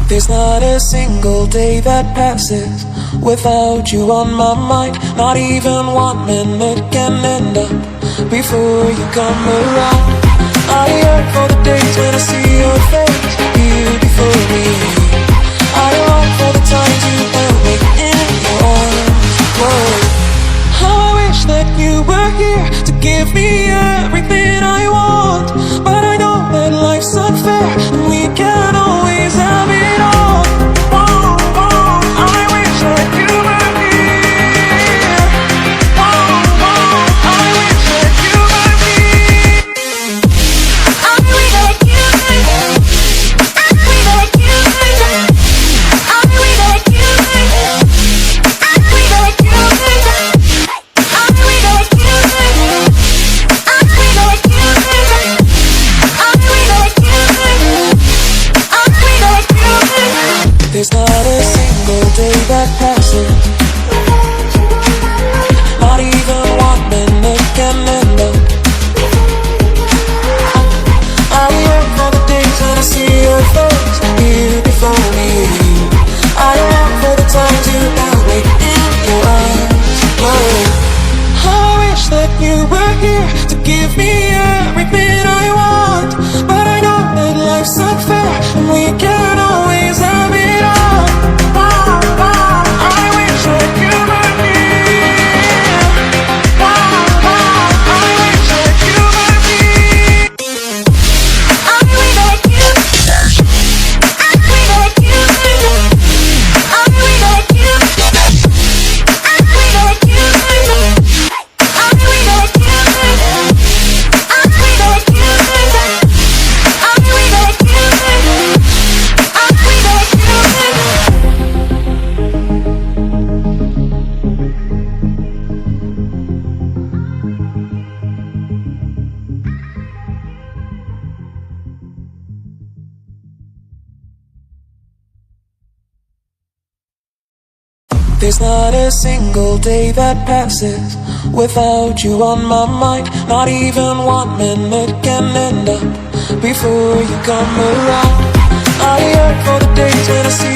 There's not a single day that passes without you on my mind. Not even 1 minute can end up before you come around. I yearn for the days when I see your face here before me. I long for the times you held me in your arms. Whoa. How I wish that you were here to give me everything I want. But I know that life's unfair and we can't always have it all. Whoa, whoa, I wish that you were here. Whoa, whoa, I wish that you were here. I wish that you were here. I wish that you were here. I wish that you were here. I wish that you were here. I wish that you were here. I wish that you were here. I wish that you were here. I wish that you were here. There's not a single day that passes, not even 1 minute can end up. I yearn for the days when I see your face here before me. I long for the times you held me in your arms. Whoa. How I wish that you were here to give me everything I want. But I know that life's unfair and we can't always have it all. Wow, wow, I wish that you were here. Wow, wow, I wish that you were here. I wish that you were here. I wish that you were here. I wish that you were here. I wish that you were here. I wish that you were here. I wish that you were here. I wish that you were here. I wish that you were here. There's not a single day that passes without you on my mind. Not even 1 minute can end up before you come around. I yearn for the days when I see